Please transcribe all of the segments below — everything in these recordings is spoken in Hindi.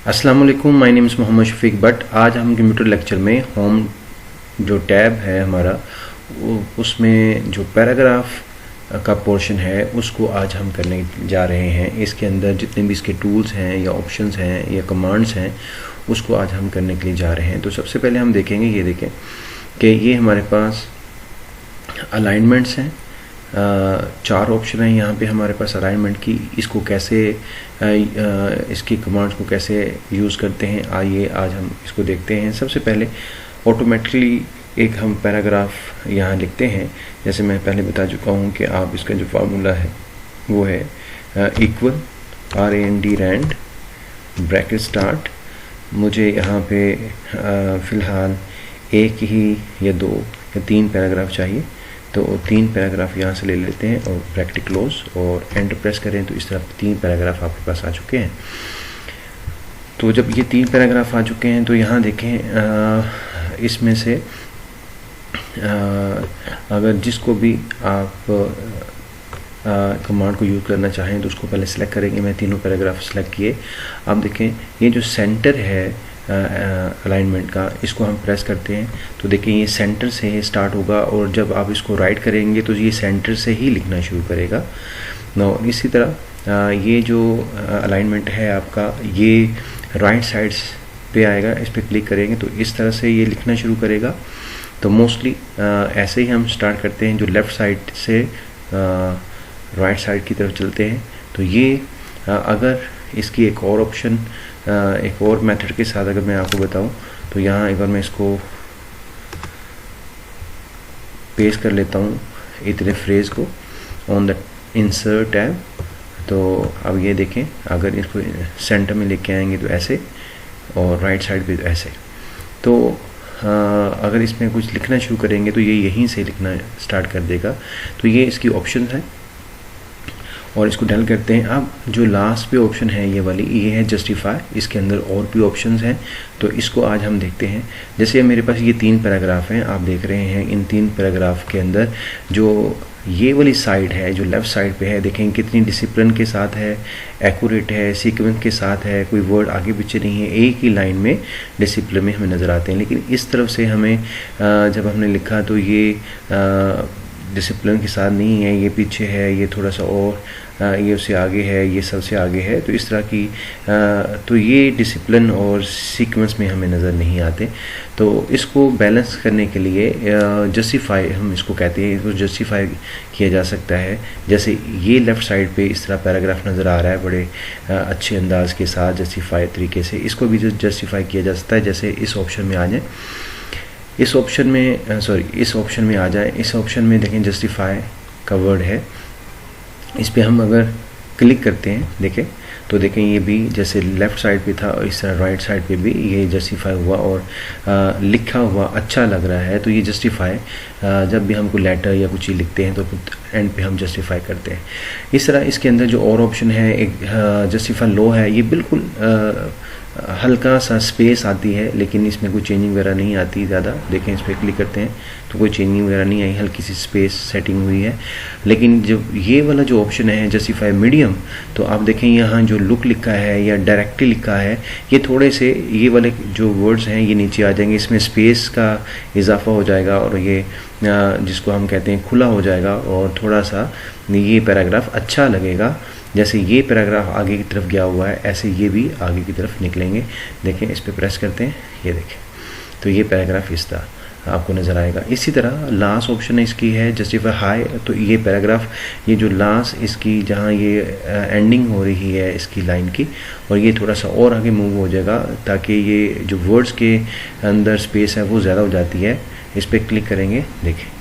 अस्सलाम वालेकुम, my name is Mohammad Shafiq but आज हम कंप्यूटर लेक्चर में होम जो टैब है हमारा उसमें जो पैराग्राफ का पोर्शन है उसको आज हम करने जा रहे हैं। इसके अंदर जितने भी इसके टूल्स हैं या ऑप्शंस हैं या कमांड्स हैं उसको आज हम करने के लिए जा रहे हैं। तो सबसे पहले हम देखेंगे, ये देखें कि ये हमारे पास अलाइनमेंट्स हैं। 4 ऑप्शन हैं यहाँ पे हमारे पास अलाइनमेंट की। इसको कैसे इसकी कमांड्स को कैसे यूज़ करते हैं, आइए आज हम इसको देखते हैं। सबसे पहले ऑटोमेटिकली एक हम पैराग्राफ यहाँ लिखते हैं। जैसे मैं पहले बता चुका हूँ कि आप इसका जो फार्मूला है वो है इक्वल RAND ब्रैकेट स्टार्ट। मुझे यहाँ पे फ़िलहाल एक ही या 2 या 3 पैराग्राफ चाहिए, तो 3 पैराग्राफ यहाँ से ले लेते हैं और ब्रैकेट क्लोज और एंटर प्रेस करें तो इस तरह 3 पैराग्राफ आपके पास आ चुके हैं। तो जब ये 3 पैराग्राफ आ चुके हैं तो यहाँ देखें इसमें से अगर जिसको भी आप कमांड को यूज़ करना चाहें तो उसको पहले सेलेक्ट करेंगे। मैं तीनों पैराग्राफ सेलेक्ट किए। अब देखें ये जो सेंटर है अलाइनमेंट का, इसको हम प्रेस करते हैं तो देखिए ये सेंटर से स्टार्ट होगा और जब आप इसको राइट करेंगे तो ये सेंटर से ही लिखना शुरू करेगा। इसी तरह ये जो अलाइनमेंट है आपका, ये राइट साइड पे आएगा। इस पर क्लिक करेंगे तो इस तरह से ये लिखना शुरू करेगा। तो मोस्टली ऐसे ही हम स्टार्ट करते हैं, जो लेफ़्ट साइड से राइट साइड की तरफ चलते हैं। तो ये अगर इसकी एक और ऑप्शन, एक और मेथड के साथ अगर मैं आपको बताऊं तो यहाँ एक बार मैं इसको पेस्ट कर लेता हूँ इतने फ्रेज को ऑन द इंसर्ट टैब। तो अब ये देखें, अगर इसको सेंटर में लेके आएंगे तो ऐसे और राइट साइड पे तो ऐसे। तो अगर इसमें कुछ लिखना शुरू करेंगे तो ये यहीं से लिखना स्टार्ट कर देगा। तो ये इसकी ऑप्शन है और इसको डल करते हैं। अब जो लास्ट पे ऑप्शन है ये वाली, ये है जस्टिफाई। इसके अंदर और भी ऑप्शंस हैं तो इसको आज हम देखते हैं। जैसे मेरे पास ये 3 पैराग्राफ हैं, आप देख रहे हैं। इन 3 पैराग्राफ के अंदर जो ये वाली साइड है, जो लेफ़्ट साइड पे है, देखें कितनी डिसिप्लिन के साथ है, एक्यूरेट है, सीक्वेंस के साथ है, कोई वर्ड आगे पीछे नहीं है, एक ही लाइन में डिसिप्लिन में हमें नज़र आते हैं। लेकिन इस तरफ से हमें जब हमने लिखा तो ये डिसिप्लिन के साथ नहीं है, ये पीछे है, ये थोड़ा सा और ये उससे आगे है, ये सबसे आगे है। तो इस तरह की तो ये डिसिप्लिन और सीक्वेंस में हमें नज़र नहीं आते। तो इसको बैलेंस करने के लिए जस्टिफाई हम इसको कहते हैं, इसको जस्टिफाई किया जा सकता है। जैसे ये लेफ़्ट साइड पे इस तरह पैराग्राफ नज़र आ रहा है बड़े अच्छे अंदाज के साथ जस्टिफाई तरीके से, इसको भी जस्टिफाई किया जा सकता है। जैसे इस ऑप्शन में आ जाए, इस ऑप्शन में आ जाए। इस ऑप्शन में देखें जस्टिफाई का वर्ड है, इस पे हम अगर क्लिक करते हैं देखें तो देखें ये भी जैसे लेफ़्ट साइड पे था और इस तरह राइट साइड पे भी ये जस्टिफाई हुआ और लिखा हुआ अच्छा लग रहा है। तो ये जस्टिफाई जब भी हम कोई लेटर या कुछ चीज़ लिखते हैं तो एंड पे हम जस्टिफाई करते हैं। इस तरह इसके अंदर जो और ऑप्शन है, एक जस्टिफाई लो है, ये बिल्कुल हल्का सा स्पेस आती है लेकिन इसमें कोई चेंजिंग वगैरह नहीं आती ज़्यादा। देखें इस पर क्लिक करते हैं तो कोई चेंजिंग वगैरह नहीं आई, हल्की सी स्पेस सेटिंग हुई है। लेकिन जब ये वाला जो ऑप्शन है जस्टिफाई मीडियम, तो आप देखें यहाँ जो लुक लिखा है या डायरेक्टली लिखा है, ये थोड़े से ये वाले जो वर्ड्स हैं ये नीचे आ जाएंगे, इसमें स्पेस का इजाफा हो जाएगा और ये जिसको हम कहते हैं खुला हो जाएगा और थोड़ा सा ये पैराग्राफ अच्छा लगेगा। जैसे ये पैराग्राफ आगे की तरफ गया हुआ है, ऐसे ये भी आगे की तरफ निकलेंगे। देखें इस पर प्रेस करते हैं, ये देखें तो ये पैराग्राफ इस तरह आपको नज़र आएगा। इसी तरह लास्ट ऑप्शन इसकी है जस्टिफाई हाई। तो ये पैराग्राफ, ये जो लास्ट इसकी जहाँ ये एंडिंग हो रही है इसकी लाइन की, और ये थोड़ा सा और आगे मूव हो जाएगा ताकि ये जो वर्ड्स के अंदर स्पेस है वो ज़्यादा हो जाती है। इस पर क्लिक करेंगे, देखें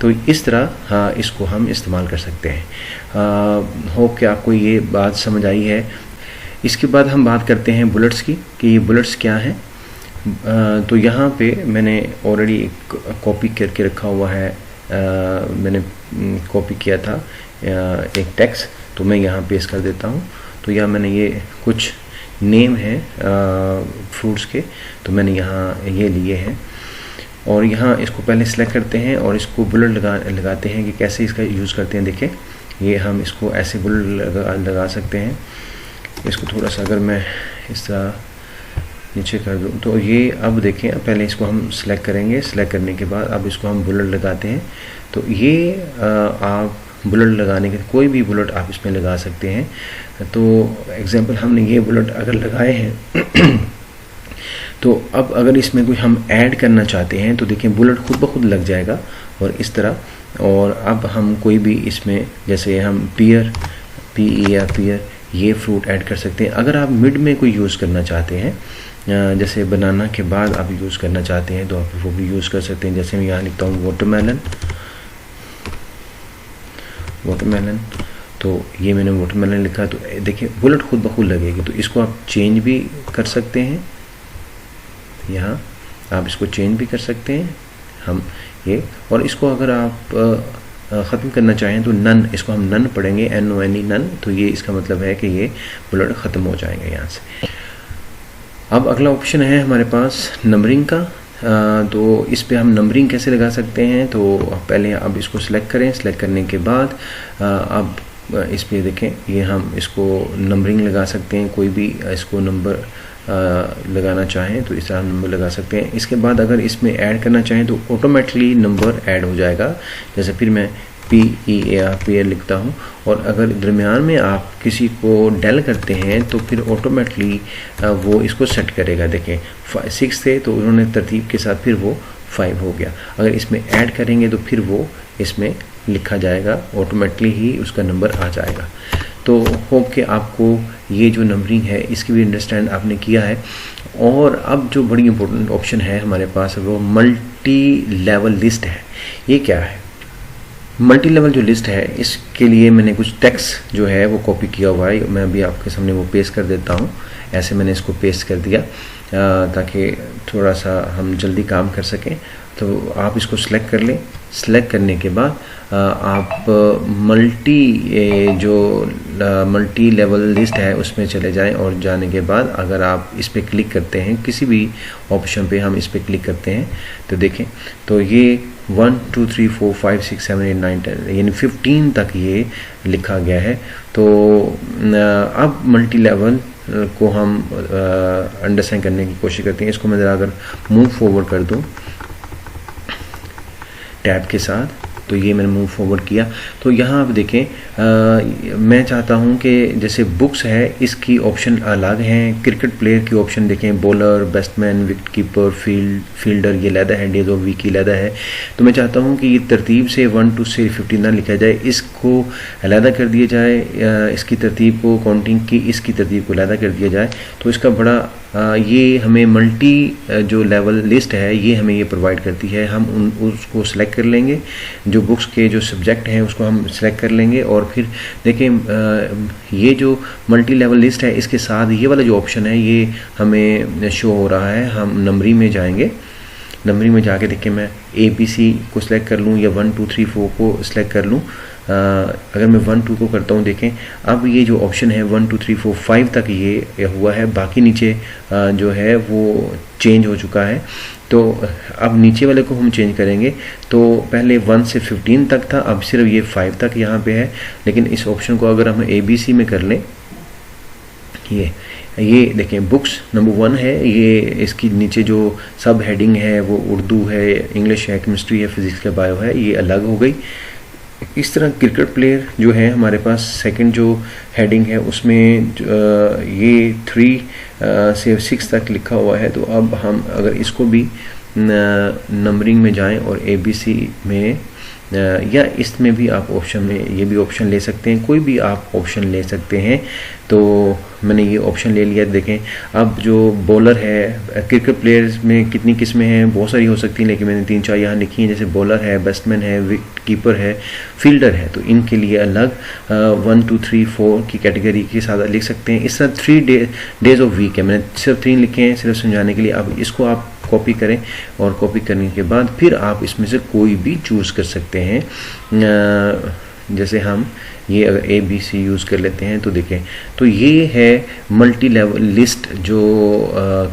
तो इस तरह इसको हम इस्तेमाल कर सकते हैं। होप कि आपको ये बात समझ आई है। इसके बाद हम बात करते हैं बुलेट्स की कि ये बुलेट्स क्या हैं। तो यहाँ पे मैंने ऑलरेडी एक कॉपी करके रखा हुआ है, मैंने कॉपी किया था एक टेक्स्ट, तो मैं यहाँ पेस्ट कर देता हूँ। तो यहाँ मैंने ये कुछ नेम हैं फ्रूट्स के, तो मैंने यहाँ ये लिए हैं और यहाँ इसको पहले सिलेक्ट करते हैं और इसको बुलेट लगाते हैं कि कैसे इसका यूज़ करते हैं। देखें ये हम इसको ऐसे बुलेट लगा सकते हैं। इसको थोड़ा सा अगर मैं इस तरह नीचे कर दूँ तो ये अब देखें, पहले इसको हम सिलेक्ट करेंगे। सिलेक्ट करने के बाद अब इसको हम बुलेट लगाते हैं। तो ये आप बुलेट लगाने के कोई भी बुलेट आप इसमें लगा सकते हैं। तो एग्जांपल हमने ये बुलेट अगर लगाए हैं तो अब अगर इसमें कोई हम ऐड करना चाहते हैं तो देखिए बुलेट खुद ब खुद लग जाएगा और इस तरह। और अब हम कोई भी इसमें जैसे हम पियर, PER पियर, ये फ्रूट ऐड कर सकते हैं। अगर आप मिड में कोई यूज़ करना चाहते हैं, जैसे बनाना के बाद आप यूज़ करना चाहते हैं तो आप वो भी यूज़ कर सकते हैं। जैसे मैं यहाँ लिखता हूँ वाटरमेलन, तो ये मैंने वाटरमेलन लिखा। तो देखिए बुलेट खुद ब खुद लगेगी। तो इसको आप चेंज भी कर सकते हैं, यहाँ आप इसको चेंज भी कर सकते हैं हम ये। और इसको अगर आप ख़त्म करना चाहें तो नन, इसको हम नन पढ़ेंगे, NONE नन। तो ये इसका मतलब है कि ये बुलेट ख़त्म हो जाएंगे यहाँ से। अब अगला ऑप्शन है हमारे पास नंबरिंग का। तो इस पे हम नंबरिंग कैसे लगा सकते हैं। तो पहले अब इसको सिलेक्ट करें। सिलेक्ट करने के बाद अब इस पे देखें, ये हम इसको नंबरिंग लगा सकते हैं। कोई भी इसको नंबर लगाना चाहें तो इस तरह नंबर लगा सकते हैं। इसके बाद अगर इसमें ऐड करना चाहें तो ऑटोमेटिकली नंबर ऐड हो जाएगा। जैसे फिर मैं PER लिखता हूँ और अगर दरमियान में आप किसी को डेल करते हैं तो फिर ऑटोमेटिकली वो इसको सेट करेगा। देखें 6 थे तो उन्होंने तरतीब के साथ फिर वो 5 हो गया। अगर इसमें ऐड करेंगे तो फिर वो इसमें लिखा जाएगा, ऑटोमेटिकली ही उसका नंबर आ जाएगा। तो होप कि आपको ये जो नंबरिंग है इसकी भी अंडरस्टैंड आपने किया है। और अब जो बड़ी इंपॉर्टेंट ऑप्शन है हमारे पास वो मल्टी लेवल लिस्ट है। ये क्या है? मल्टी लेवल जो लिस्ट है इसके लिए मैंने कुछ टेक्स्ट जो है वो कॉपी किया हुआ है। मैं अभी आपके सामने वो पेस्ट कर देता हूँ। ऐसे मैंने इसको पेस्ट कर दिया ताकि थोड़ा सा हम जल्दी काम कर सकें। तो आप इसको सिलेक्ट कर लें। सिलेक्ट करने के बाद आप मल्टी लेवल लिस्ट है उसमें चले जाएं और जाने के बाद अगर आप इस पर क्लिक करते हैं, किसी भी ऑप्शन पे हम इस पर क्लिक करते हैं तो देखें तो ये 1 2 3 4 5 6 7 8 9 10 यानी 15 तक ये लिखा गया है। तो अब मल्टी लेवल को हम अंडरस्टैंड करने की कोशिश करते हैं। इसको मैं ज़रा अगर मूव फॉरवर्ड कर दूं टैब के साथ, तो ये मैंने मूव फॉरवर्ड किया। तो यहाँ आप देखें मैं चाहता हूँ कि जैसे बुक्स है इसकी ऑप्शन अलग हैं, क्रिकेट प्लेयर की ऑप्शन देखें, bowler, batsman, wicket keeper, fielder ये अलग है, डेज ऑफ वीक की अलग है। तो मैं चाहता हूँ कि ये तरतीब से 1 2 से 15 ना लिखा जाए, इसको अलहदा कर दिया जाए, इसकी तरतीब को काउंटिंग की इसकी तरतीब को अलहदा कर दिया जाए। तो इसका बड़ा ये हमें मल्टी जो लेवल लिस्ट है ये हमें ये प्रोवाइड करती है। हम उसको सिलेक्ट कर लेंगे, जो बुक्स के जो सब्जेक्ट हैं उसको हम सिलेक्ट कर लेंगे और फिर देखें ये जो मल्टी लेवल लिस्ट है इसके साथ ये वाला जो ऑप्शन है ये हमें शो हो रहा है। हम नंबरिंग में जाएंगे, नंबरिंग में जाके देखिए मैं ABC को सिलेक्ट कर लूँ या 1 2 3 4 को सिलेक्ट कर लूँ। अगर मैं 1 2 को करता हूँ देखें अब ये जो ऑप्शन है 1 2 3 4 5 तक ये हुआ है, बाकी नीचे जो है वो चेंज हो चुका है। तो अब नीचे वाले को हम चेंज करेंगे तो पहले 1 से 15 तक था, अब सिर्फ ये 5 तक यहाँ पे है। लेकिन इस ऑप्शन को अगर हम ABC में कर लें, ये देखें बुक्स नंबर 1 है, ये इसकी नीचे जो सब हेडिंग है वो उर्दू है, इंग्लिश है, केमिस्ट्री है, फिजिक्स है, बायो है, ये अलग हो गई। इस तरह क्रिकेट प्लेयर जो है हमारे पास सेकंड जो हेडिंग है उसमें ये 3 से 6 तक लिखा हुआ है। तो अब हम अगर इसको भी नंबरिंग में जाएं और ABC में या इसमें भी आप ऑप्शन में ये भी ऑप्शन ले सकते हैं, कोई भी आप ऑप्शन ले सकते हैं। तो मैंने ये ऑप्शन ले लिया। देखें अब जो बॉलर है, क्रिकेट प्लेयर्स में कितनी किस्में हैं, बहुत सारी हो सकती हैं, लेकिन मैंने 3 4 यहाँ लिखी हैं। जैसे बॉलर है, बैट्समैन है, विकेट कीपर है, फील्डर है, तो इनके लिए अलग 1 2 3 4 की कैटेगरी के साथ लिख सकते हैं। इस तरह 3 डेज ऑफ वीक है, मैंने सिर्फ 3 लिखे हैं सिर्फ समझाने के लिए। अब इसको आप कॉपी करें और कॉपी करने के बाद फिर आप इसमें से कोई भी चूज़ कर सकते हैं। जैसे हम ये अगर ABC यूज़ कर लेते हैं तो देखें तो ये है मल्टी लेवल लिस्ट जो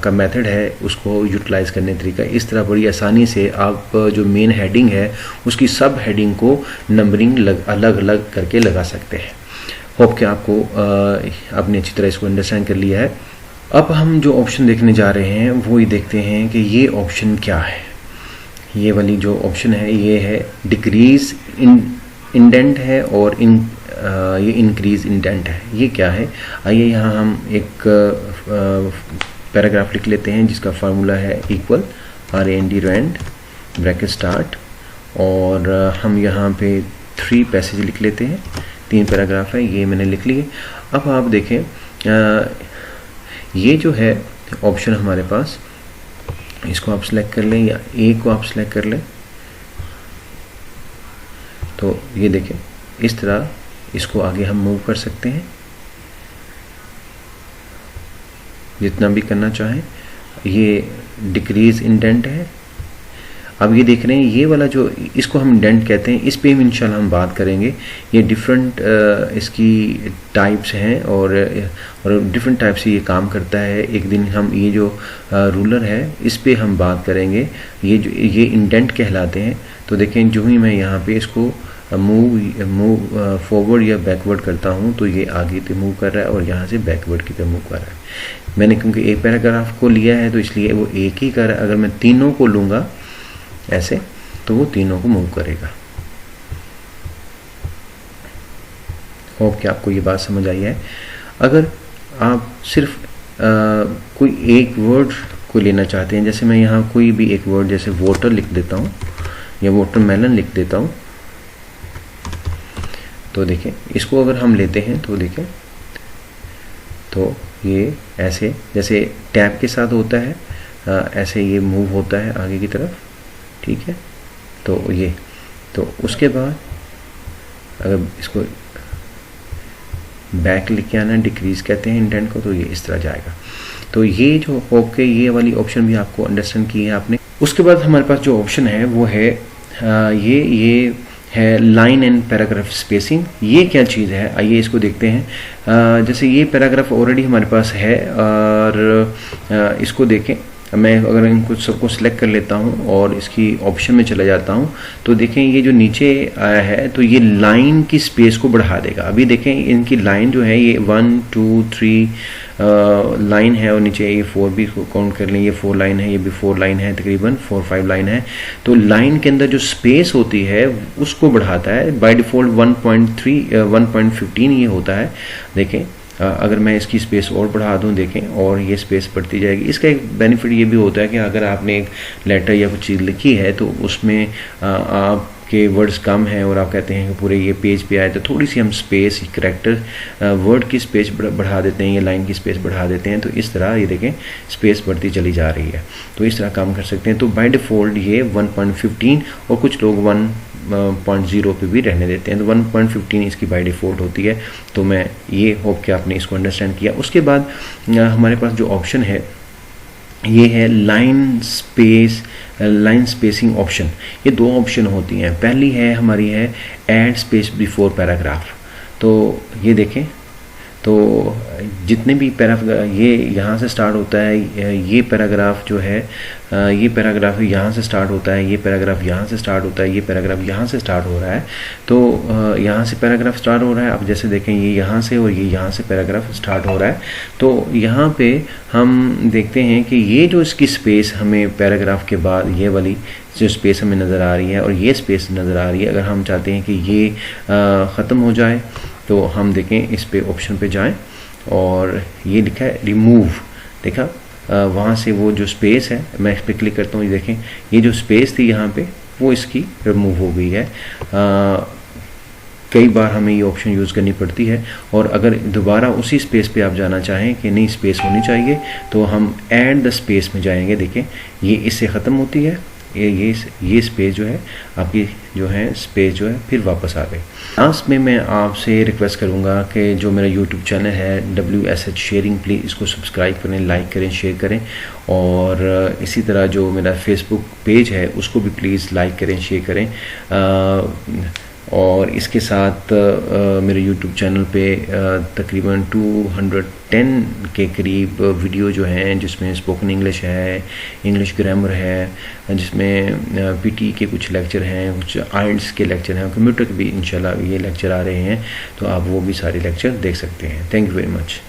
का मेथड है उसको यूटिलाइज़ करने का तरीका। इस तरह बड़ी आसानी से आप जो मेन हेडिंग है उसकी सब हेडिंग को नंबरिंग अलग अलग करके लगा सकते हैं। होप कि आपको आपने अच्छी तरह इसको अंडरस्टैंड कर लिया है। अब हम जो ऑप्शन देखने जा रहे हैं वो ये देखते हैं कि ये ऑप्शन क्या है। ये वाली जो ऑप्शन है ये है डिक्रीज इंडेंट है और ये इंक्रीज इंडेंट है। ये क्या है, आइए यहाँ हम एक पैराग्राफ लिख लेते हैं जिसका फार्मूला है equal RAND rand bracket start, और हम यहाँ पे 3 पैसेज लिख लेते हैं। 3 पैराग्राफ है, ये मैंने लिख लिए। अब आप देखें ये जो है ऑप्शन हमारे पास, इसको आप सिलेक्ट कर लें या ए को आप सिलेक्ट कर लें, तो ये देखें इस तरह इसको आगे हम मूव कर सकते हैं जितना भी करना चाहें। ये डिक्रीज इंडेंट है। अब ये देख रहे हैं ये वाला जो इसको हम इंडेंट कहते हैं, इस पे भी इंशाल्लाह हम बात करेंगे। ये डिफरेंट इसकी टाइप्स हैं और डिफरेंट टाइप से ये काम करता है। एक दिन हम ये जो रूलर है इस पे हम बात करेंगे। ये इंडेंट कहलाते हैं। तो देखें जो ही मैं यहाँ पे इसको मूव फॉरवर्ड या बैकवर्ड करता हूँ तो ये आगे पे मूव कर रहा है और यहाँ से बैकवर्ड की तरफ मूव कर रहा है। मैंने क्योंकि एक पैराग्राफ को लिया है तो इसलिए वो एक ही कर रहा है। अगर मैं तीनों को लूँगा ऐसे तो वो तीनों को मूव करेगा। होप कि आपको ये बात समझ आई है। अगर आप सिर्फ कोई एक वर्ड को लेना चाहते हैं, जैसे मैं यहाँ कोई भी एक वर्ड जैसे वाटर लिख देता हूँ या वाटरमेलन लिख देता हूँ, तो देखें इसको अगर हम लेते हैं तो देखें तो ये ऐसे जैसे टैब के साथ होता है ऐसे ये मूव होता है आगे की तरफ, ठीक है। तो ये तो उसके बाद अगर इसको बैक लिख के आना, डिक्रीज कहते हैं इंडेंट को, तो ये इस तरह जाएगा। तो ये जो होप के ये वाली ऑप्शन भी आपको अंडरस्टैंड की है आपने। उसके बाद हमारे पास जो ऑप्शन है वो है ये है लाइन एंड पैराग्राफ स्पेसिंग। ये क्या चीज़ है आइए इसको देखते हैं। जैसे ये पैराग्राफ ऑलरेडी हमारे पास है और इसको देखें। मैं अगर इनको सबको सिलेक्ट कर लेता हूँ और इसकी ऑप्शन में चला जाता हूँ तो देखें ये जो नीचे आया है तो ये लाइन की स्पेस को बढ़ा देगा। अभी देखें इनकी लाइन जो है ये 1 2 3 लाइन है और नीचे ये 4 भी काउंट कर लें, ये 4 लाइन है, ये भी 4 लाइन है, तकरीबन 4-5 लाइन है। तो लाइन के अंदर जो स्पेस होती है उसको बढ़ाता है। बाय डिफ़ॉल्ट 1.15 ये होता है। देखें अगर मैं इसकी स्पेस और बढ़ा दूं देखें और ये स्पेस बढ़ती जाएगी। इसका एक बेनिफिट ये भी होता है कि अगर आपने एक लेटर या कुछ चीज़ लिखी है तो उसमें आपके वर्ड्स कम हैं और आप कहते हैं कि पूरे ये पेज पे आए तो थोड़ी सी हम स्पेस करैक्टर वर्ड की स्पेस बढ़ा देते हैं या लाइन की स्पेस बढ़ा देते हैं। तो इस तरह ये देखें स्पेस बढ़ती चली जा रही है। तो इस तरह काम कर सकते हैं। तो बाय डिफ़ॉल्ट ये 1.15 और कुछ लोग 1.0 पे भी रहने देते हैं। तो 1.15 इसकी बाय डिफ़ॉल्ट होती है। तो मैं ये होप कि आपने इसको अंडरस्टैंड किया। उसके बाद हमारे पास जो ऑप्शन है ये है लाइन स्पेसिंग ऑप्शन। ये 2 ऑप्शन होती हैं। पहली है हमारी है ऐड स्पेस बिफोर पैराग्राफ। तो ये देखें तो जितने भी पैराग्राफ ये यहाँ से स्टार्ट होता है, ये पैराग्राफ जो है ये पैराग्राफ यहाँ से स्टार्ट होता है, ये पैराग्राफ यहाँ से स्टार्ट होता है, ये पैराग्राफ यहाँ से स्टार्ट हो रहा है। तो यहाँ से पैराग्राफ स्टार्ट हो रहा है। अब जैसे देखें ये यहाँ से और ये यहाँ से पैराग्राफ स्टार्ट हो रहा है। तो यहाँ पे हम देखते हैं कि ये जो इसकी स्पेस हमें पैराग्राफ के बाद ये वाली जो स्पेस हमें नज़र आ रही है और ये स्पेस नज़र आ रही है, अगर हम चाहते हैं कि ये ख़त्म हो जाए तो हम देखें इस पे ऑप्शन पे जाएं और ये लिखा है रिमूव। देखा वहाँ से वो जो स्पेस है मैं इस पर क्लिक करता हूँ, ये देखें ये जो स्पेस थी यहाँ पे वो इसकी रिमूव हो गई है। कई बार हमें ये ऑप्शन यूज़ करनी पड़ती है और अगर दोबारा उसी स्पेस पे आप जाना चाहें कि नहीं स्पेस होनी चाहिए तो हम ऐड द स्पेस में जाएंगे। देखें ये इससे ख़त्म होती है, ये स्पेस जो है आपकी जो है स्पेस जो है फिर वापस आ गई। लास्ट में मैं आपसे रिक्वेस्ट करूंगा कि जो मेरा यूट्यूब चैनल है WSH शेयरिंग, प्लीज़ इसको सब्सक्राइब करें, लाइक करें, शेयर करें। और इसी तरह जो मेरा फेसबुक पेज है उसको भी प्लीज़ लाइक करें, शेयर करें। और इसके साथ मेरे YouTube चैनल पे तकरीबन 210 के करीब वीडियो जो हैं जिसमें स्पोकन इंग्लिश है, इंग्लिश ग्रामर है, जिसमें PT के कुछ लेक्चर हैं, कुछ IELTS के लेक्चर हैं, कंप्यूटर के भी इंशाल्लाह ये लेक्चर आ रहे हैं। तो आप वो भी सारे लेक्चर देख सकते हैं। Thank you very much.